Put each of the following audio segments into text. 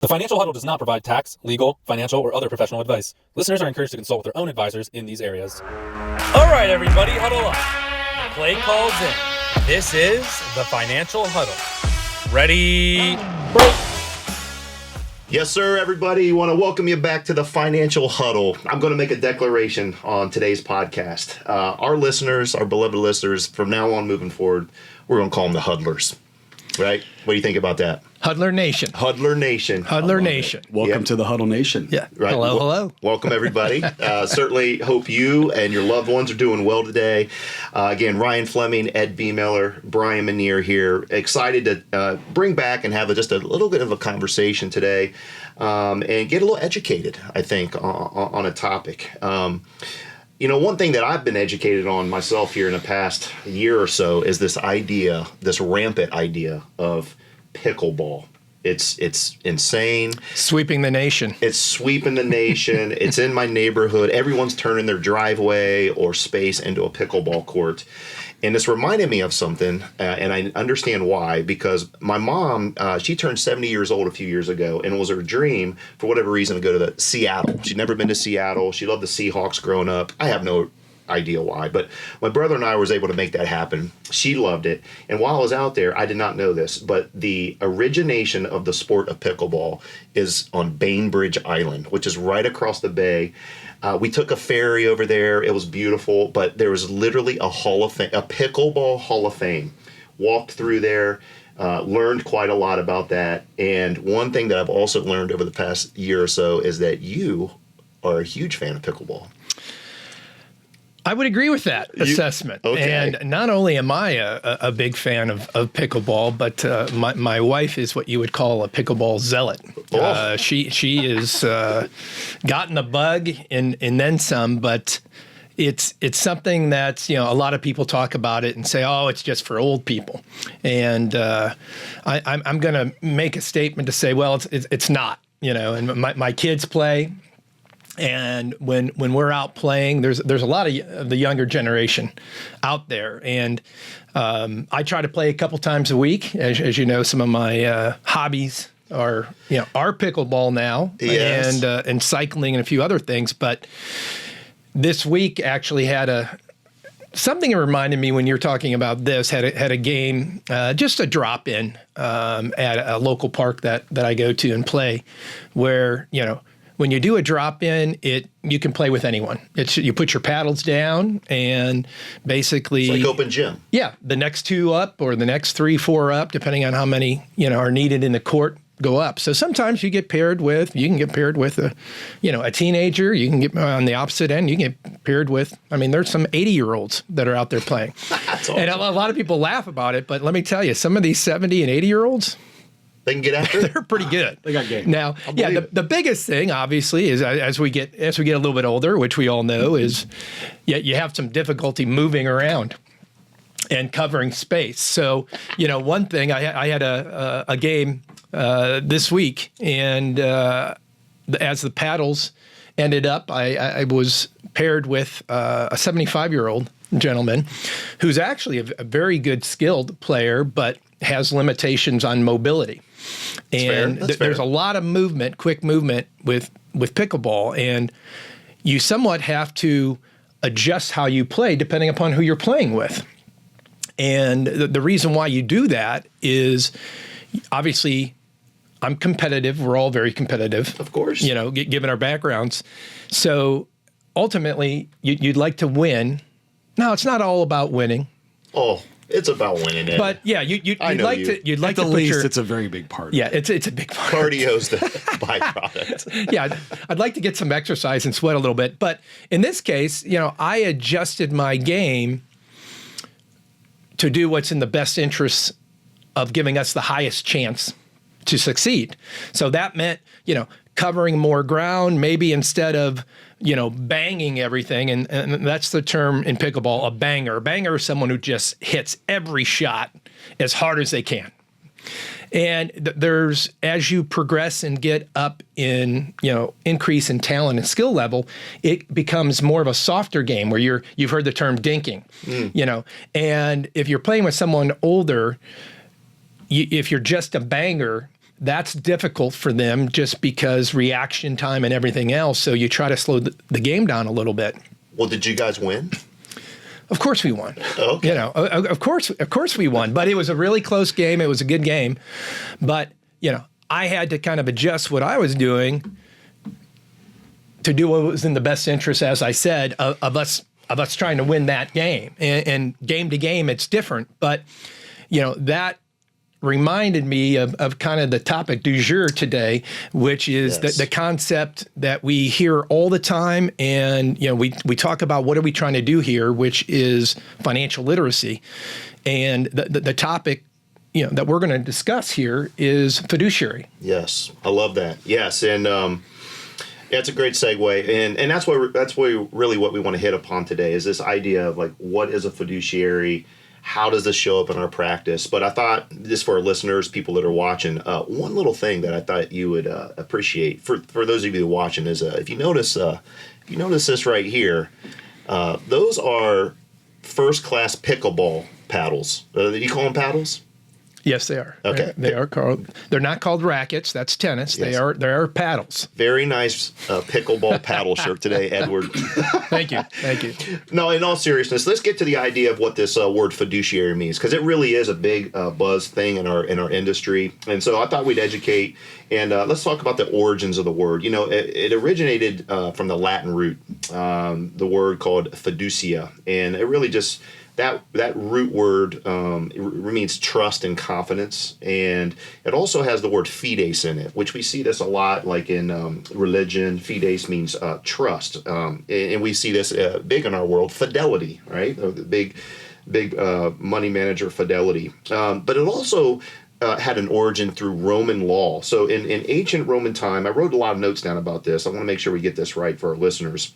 The Financial Huddle does not provide tax, legal, financial, or other professional advice. Listeners are encouraged to consult with their own advisors in these areas. All right, everybody, huddle up. Play calls in. This is the Financial Huddle. Ready, break. Yes, sir, everybody. Want to welcome you back to the Financial Huddle. I'm going to make a declaration on today's podcast. Our listeners, our beloved listeners, from now on moving forward, we're going to call them the Huddlers. Right? What do you think about that? Huddler Nation. Huddler Nation. Huddler Nation. Welcome to the Huddle Nation. Yeah. Right. Hello. Welcome, everybody. Certainly hope you and your loved ones are doing well today. Again, Ryan Fleming, Ed B. Miller, Brian Manier here. Excited to bring back and have just a little bit of a conversation today and get a little educated, I think, on a topic. You know, one thing that I've been educated on myself here in the past year or so is this idea, this rampant idea of pickleball. It's insane. Sweeping the nation. It's sweeping the nation. It's in my neighborhood. Everyone's turning their driveway or space into a pickleball court. And this reminded me of something, and I understand why, because my mom, she turned 70 years old a few years ago, and it was her dream, for whatever reason, to go to Seattle. She'd never been to Seattle. She loved the Seahawks growing up. I have no idea why, but my brother and I was able to make that happen. She loved it. And while I was out there, I did not know this, but the origination of the sport of pickleball is on Bainbridge Island, which is right across the bay. We took a ferry over there. It was beautiful, but there was literally a Hall of Fame, a pickleball Hall of Fame. Walked through there, learned quite a lot about that. And one thing that I've also learned over the past year or so is that you are a huge fan of pickleball. I would agree with that assessment. Okay. And not only am I a big fan of pickleball, but my wife is what you would call a pickleball zealot. Oh. She is gotten the bug and then some, but it's something that, you know, a lot of people talk about it and say, oh, it's just for old people. And I'm going to make a statement to say, well, it's not, you know, and my kids play. And when we're out playing, there's a lot of the younger generation out there, and I try to play a couple times a week. As you know, some of my hobbies are pickleball now, yes, and cycling and a few other things. But this week actually had something that reminded me when you're talking about this. Had a game, just a drop in at a local park that I go to and play, where when you do a drop in, you can play with anyone. You put your paddles down and basically it's like open gym. Yeah, the next two up or the next 3, 4 up, depending on how many are needed in the court, go up. So sometimes you can get paired with a teenager. You can get on the opposite end. You can get paired with. I mean, there's some 80-year-olds that are out there playing. That's awesome. And a lot of people laugh about it, but let me tell you, some of these 70 and 80-year-olds. They can get after it. They're pretty good. They got game. Now, the biggest thing, obviously, is as we get a little bit older, which we all know, is you have some difficulty moving around and covering space. So, one thing, I had a game this week, and as the paddles ended up, I was paired with a 75-year-old gentleman who's actually a very good skilled player, but has limitations on mobility. And there's a lot of movement, quick movement with pickleball, and you somewhat have to adjust how you play depending upon who you're playing with. And the reason why you do that is, obviously, I'm competitive. We're all very competitive. Of course. Given our backgrounds. So ultimately, you'd like to win. Now, it's not all about winning. Oh, it's about winning it. But yeah, you'd like to At least it's a very big part. Yeah, it's a big part. Cardio's the byproduct. Yeah, I'd like to get some exercise and sweat a little bit. But in this case, I adjusted my game to do what's in the best interest of giving us the highest chance to succeed. So that meant, covering more ground, maybe instead of, banging everything. And that's the term in pickleball, a banger. A banger is someone who just hits every shot as hard as they can. And as you progress and get up in, increase in talent and skill level, it becomes more of a softer game where you've heard the term dinking, and if you're playing with someone older, if you're just a banger, that's difficult for them just because reaction time and everything else. So you try to slow the game down a little bit. Well, did you guys win? Of course we won. Okay. You know, of course we won. But it was a really close game. It was a good game. But, you know, I had to kind of adjust what I was doing to do what was in the best interest, as I said, of us trying to win that game. And game to game, it's different. But, you know, that reminded me of kind of the topic du jour today, which is the concept that we hear all the time. And, you know, we talk about what are we trying to do here, which is financial literacy. And the topic, you know, that we're going to discuss here is fiduciary. Yes, I love that. Yes, and it's a great segue, and that's really what we want to hit upon today is this idea of like, what is a fiduciary? How does this show up in our practice? But I thought, just for our listeners, people that are watching, one little thing that I thought you would appreciate for those of you watching is if you notice this right here, those are first class pickleball paddles. You call them paddles? Yes, they are. Okay. They're not called rackets. That's tennis. Yes. They are paddles. Very nice pickleball paddle shirt today, Edward. Thank you. No, in all seriousness, let's get to the idea of what this word fiduciary means, because it really is a big buzz thing in our industry. And so I thought we'd educate, and let's talk about the origins of the word. You know, it originated from the Latin root, the word called fiducia, and it really just that root word it means trust and confidence, and it also has the word fides in it, which we see this a lot, like in religion. Fides means trust, and we see this big in our world. Fidelity, right? The big money manager, Fidelity, but it also had an origin through Roman law. So in ancient Roman time, I wrote a lot of notes down about this. I want to make sure we get this right for our listeners.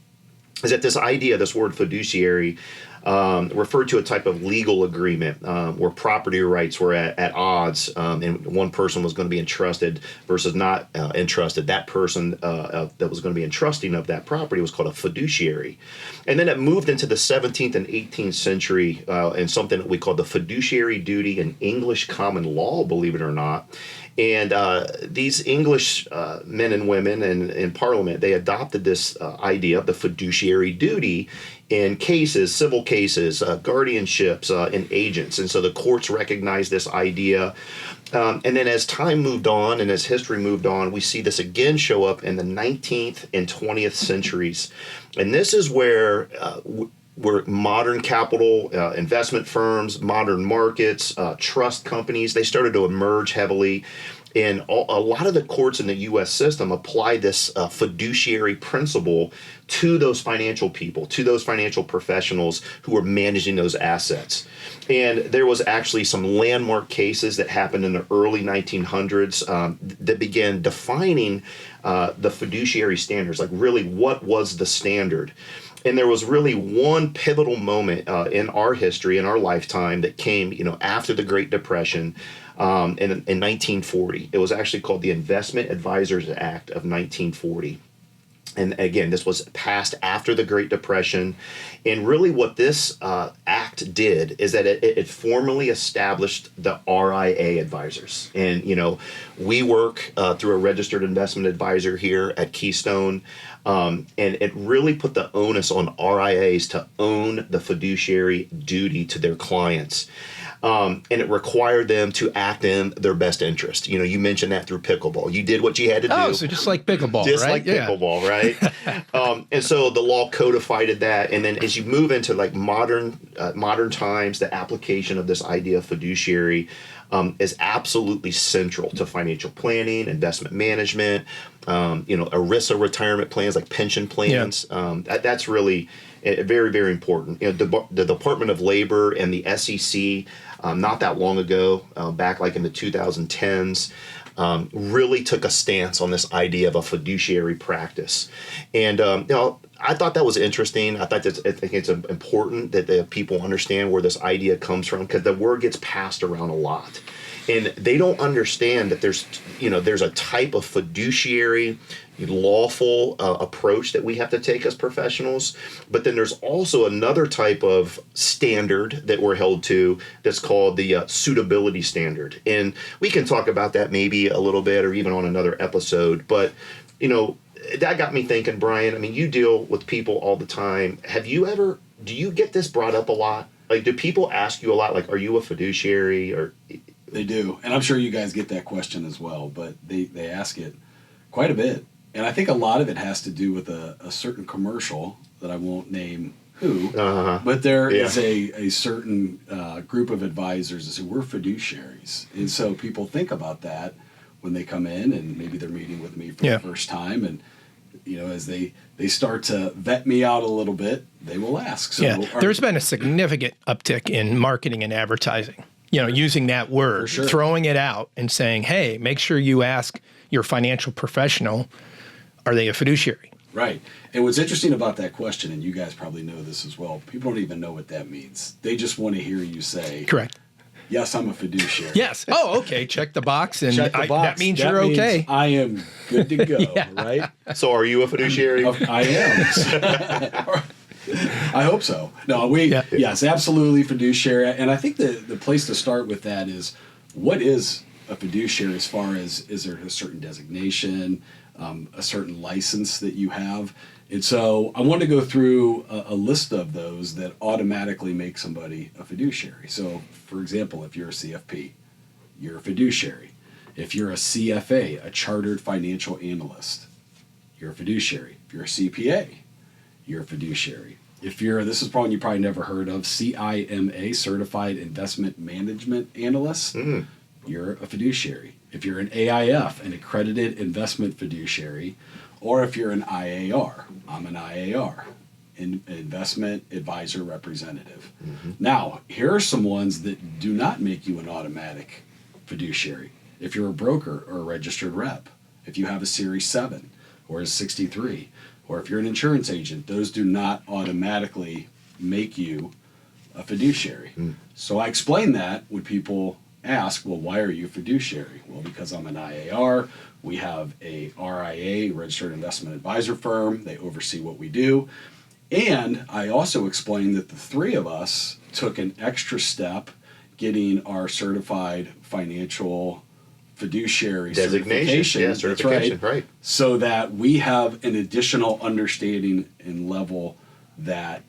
Is that this idea, this word fiduciary, referred to a type of legal agreement where property rights were at odds, and one person was going to be entrusted versus not entrusted. That person that was going to be entrusting of that property was called a fiduciary. And then it moved into the 17th and 18th century in something that we call the fiduciary duty in English common law, believe it or not. And these English men and women in Parliament, they adopted this idea of the fiduciary duty in cases, civil cases, guardianships, and agents. And so the courts recognized this idea. And then as time moved on and as history moved on, we see this again show up in the 19th and 20th centuries. And this is where modern capital, investment firms, modern markets, trust companies, they started to emerge heavily. And a lot of the courts in the U.S. system apply this fiduciary principle to those financial people, to those financial professionals who are managing those assets. And there was actually some landmark cases that happened in the early 1900s that began defining the fiduciary standards, like really what was the standard. And there was really one pivotal moment in our history, in our lifetime, that came, after the Great Depression in 1940. It was actually called the Investment Advisors Act of 1940. And again, this was passed after the Great Depression. And really what this act did is that it formally established the RIA advisors. And, we work through a registered investment advisor here at Keystone. And it really put the onus on RIAs to own the fiduciary duty to their clients. And it required them to act in their best interest. You mentioned that through pickleball. You did what you had to do. Oh, so just like pickleball, just right? like pickleball, right? And so the law codified that. And then as you move into like modern times, the application of this idea of fiduciary is absolutely central to financial planning, investment management, ERISA retirement plans, like pension plans. Yeah. That's really very, very important. The Department of Labor and the SEC, not that long ago, back like in the 2010s, really took a stance on this idea of a fiduciary practice. And, I thought that was interesting. I think it's important that the people understand where this idea comes from, because the word gets passed around a lot. And they don't understand that there's a type of fiduciary, lawful approach that we have to take as professionals. But then there's also another type of standard that we're held to that's called the suitability standard. And we can talk about that maybe a little bit or even on another episode. But, that got me thinking, Brian. I mean, you deal with people all the time. Do you get this brought up a lot? Like, do people ask you a lot, like, are you a fiduciary? Or They do. And I'm sure you guys get that question as well, but they ask it quite a bit. And I think a lot of it has to do with a certain commercial that I won't name who, but there is a certain group of advisors that say, we're fiduciaries. And so people think about that when they come in, and maybe they're meeting with me for the first time. And, as they start to vet me out a little bit, they will ask. So there's been a significant uptick in marketing and advertising. Using that word, throwing it out and saying, hey, make sure you ask your financial professional, are they a fiduciary? Right. And what's interesting about that question, and you guys probably know this as well, people don't even know what that means. They just want to hear you say, correct. Yes, I'm a fiduciary. Yes. Oh, okay. Check the box, and that means that you're means okay. I am good to go, right? So are you a fiduciary? I am. I hope so. No, yes, absolutely fiduciary. And I think the place to start with that is, what is a fiduciary as far as, is there a certain designation, a certain license that you have? And so I want to go through a list of those that automatically make somebody a fiduciary. So, for example, if you're a CFP, you're a fiduciary. If you're a CFA, a Chartered Financial Analyst, you're a fiduciary. If you're a CPA, you're a fiduciary. If this is probably you probably never heard of, CIMA, Certified Investment Management Analyst, you're a fiduciary. If you're an AIF, an Accredited Investment Fiduciary, or if you're an IAR, I'm an IAR, Investment Advisor Representative. Now, here are some ones that do not make you an automatic fiduciary. If you're a broker or a registered rep, if you have a Series 7 or a 63, or if you're an insurance agent, those do not automatically make you a fiduciary. So I explain that when people ask, well, why are you a fiduciary? Well, because I'm an IAR. We have a RIA, Registered Investment Advisor firm. They oversee what we do. And I also explained that the three of us took an extra step getting our certified financial fiduciary designation. certification. Yeah, certification, That's right. So that we have an additional understanding and level that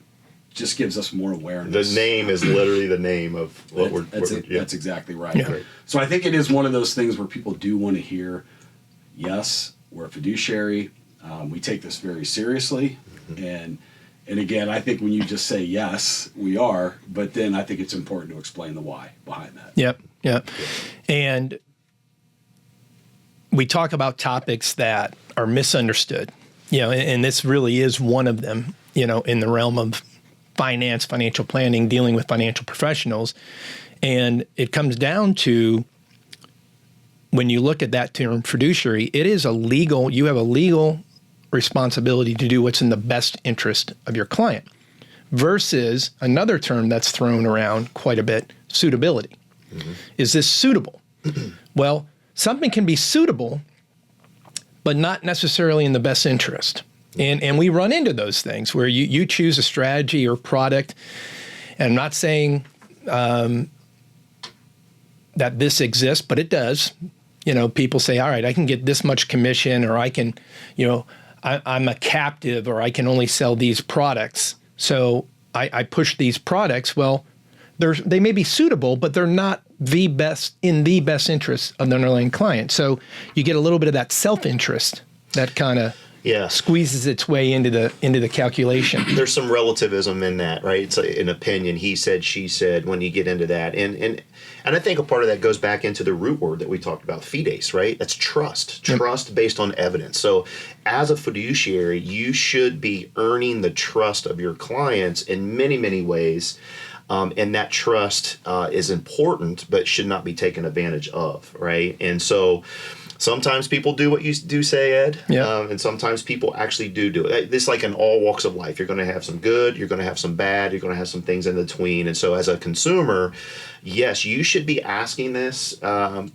just gives us more awareness. The name is literally the name of what That's exactly right. So I think it is one of those things where people do want to hear, yes, we're a fiduciary. We take this very seriously. And again, I think when you just say yes, we are, but then I think it's important to explain the why behind that. Yep. And we talk about topics that are misunderstood, and this really is one of them, in the realm of finance, financial planning, dealing with financial professionals. And it comes down to, when you look at that term fiduciary, you have a legal responsibility to do what's in the best interest of your client, versus another term that's thrown around quite a bit, suitability. Is this suitable? Well, something can be suitable, but not necessarily in the best interest. And we run into those things where you choose a strategy or product, and I'm not saying that this exists, but it does. People say, all right, I can get this much commission, or I can, I'm a captive, or I can only sell these products. So I push these products. Well, they may be suitable, but they're not the best interest of the underlying client. So you get a little bit of that self-interest that kind of squeezes its way into the calculation. There's some relativism in that, right? It's an opinion. He said, she said, when you get into that. And I think a part of that goes back into the root word that we talked about, fides, right? That's trust. Trust based on evidence. So as a fiduciary, you should be earning the trust of your clients in many, many ways. And that trust is important, but should not be taken advantage of, right? And so Sometimes people do what you do say, Ed. Yeah. And sometimes people actually do it. This like in all walks of life. You're going to have some good, you're going to have some bad, you're going to have some things in between. And so as a consumer, yes, you should be asking this.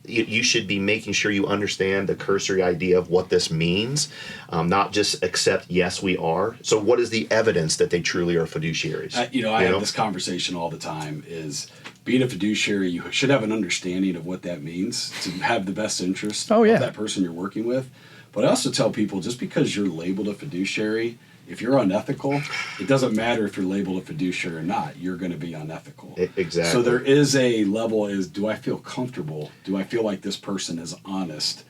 You should be making sure you understand the cursory idea of what this means, not just accept, yes, we are. So what is the evidence that they truly are fiduciaries? I have this conversation all the time is being a fiduciary, you should have an understanding of what that means to have the best interest of that person you're working with. But I also tell people, just because you're labeled a fiduciary, if you're unethical, it doesn't matter if you're labeled a fiduciary or not. You're going to be unethical. Exactly. So there is a level do I feel comfortable? Do I feel like this person is honest?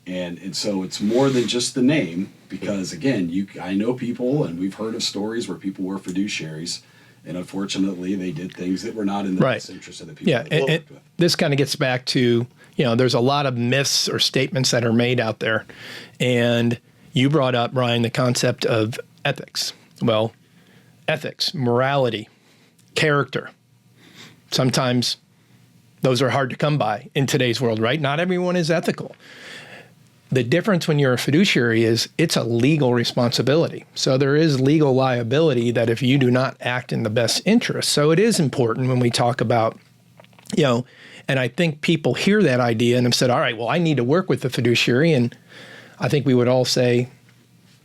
And so it's more than just the name, because again, I know people, and we've heard of stories where people were fiduciaries, and unfortunately they did things that were not in the best interest of the people that they worked with. This kind of gets back to, there's a lot of myths or statements that are made out there. And you brought up, Ryan, the concept of ethics. Well, ethics, morality, character. Sometimes those are hard to come by in today's world, right? Not everyone is ethical. The difference when you're a fiduciary is it's a legal responsibility. So there is legal liability that if you do not act in the best interest. So it is important when we talk about, and I think people hear that idea and have said, all right, well, I need to work with the fiduciary. And I think we would all say,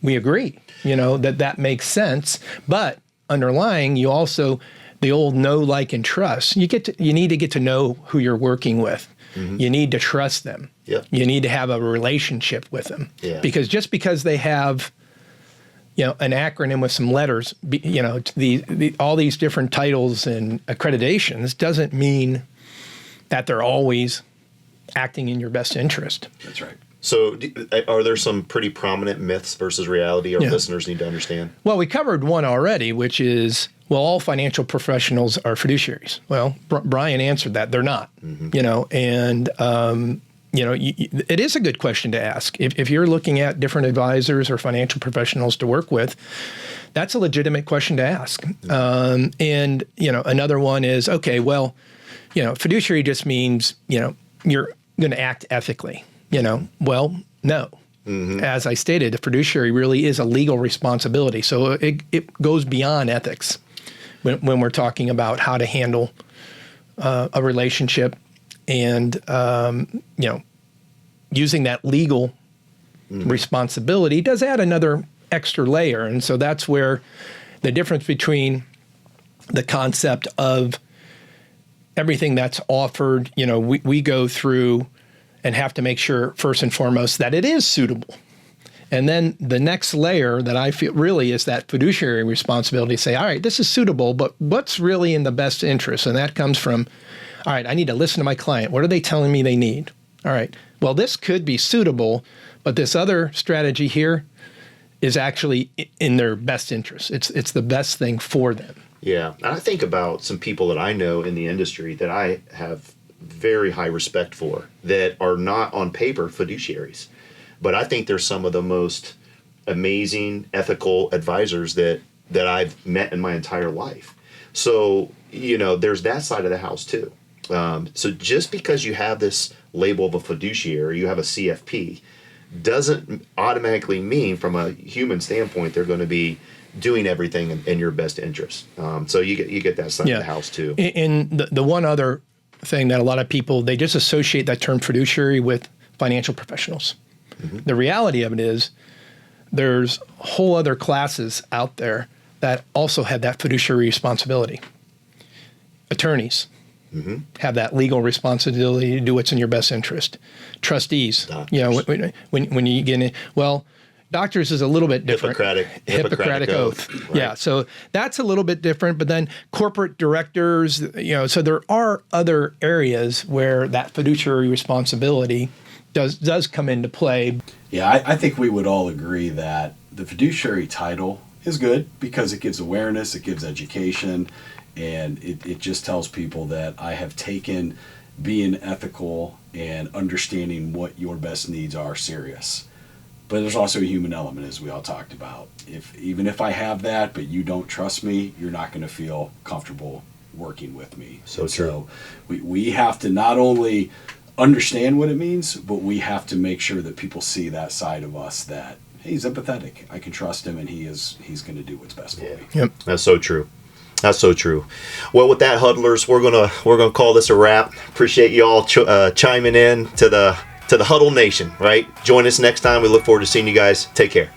we agree, that makes sense. But underlying, you also, the old know, like, and trust, you need to get to know who you're working with. Mm-hmm. You need to trust them. Yep. You need to have a relationship with them. Yeah. Because just because they have, an acronym with some letters, all these different titles and accreditations doesn't mean that they're always acting in your best interest. That's right. So are there some pretty prominent myths versus reality our listeners need to understand? Well, we covered one already, which is, all financial professionals are fiduciaries. Well, Brian answered that. They're not, and, it is a good question to ask. If you're looking at different advisors or financial professionals to work with, that's a legitimate question to ask. And, another one is, okay, well, fiduciary just means, you're going to act ethically. Well, no. Mm-hmm. As I stated, a fiduciary really is a legal responsibility. So it goes beyond ethics when we're talking about how to handle a relationship and, using that legal responsibility does add another extra layer. And so that's where the difference between the concept of everything that's offered, we go through and have to make sure first and foremost that it is suitable. And then the next layer that I feel really is that fiduciary responsibility to say, all right, this is suitable, but what's really in the best interest? And that comes from, all right, I need to listen to my client. What are they telling me they need? All right, well, this could be suitable, but this other strategy here is actually in their best interest. It's the best thing for them. Yeah, and I think about some people that I know in the industry that I have very high respect for that are not on paper fiduciaries. But I think they're some of the most amazing ethical advisors that I've met in my entire life. So, there's that side of the house too. So just because you have this label of a fiduciary, you have a CFP, doesn't automatically mean from a human standpoint they're going to be doing everything in your best interest. So you get that side of the house too. And the one other thing that a lot of people, they just associate that term fiduciary with financial professionals. Mm-hmm. The reality of it is there's whole other classes out there that also have that fiduciary responsibility. Attorneys have that legal responsibility to do what's in your best interest. Trustees, when you get in, doctors is a little bit different. Hippocratic oath. Right. Yeah, so that's a little bit different. But then corporate directors, so there are other areas where that fiduciary responsibility does come into play. Yeah, I think we would all agree that the fiduciary title is good because it gives awareness, it gives education, and it just tells people that I have taken being ethical and understanding what your best needs are serious. But there's also a human element, as we all talked about. Even if I have that, but you don't trust me, you're not going to feel comfortable working with me. So true. So we have to not only understand what it means, but we have to make sure that people see that side of us, that hey, he's empathetic. I can trust him, and he's going to do what's best for me. Yep. That's so true. That's so true. Well, with that, huddlers, we're gonna call this a wrap. Appreciate you all chiming in to the Huddle Nation. Right. Join us next time. We look forward to seeing you guys. Take care.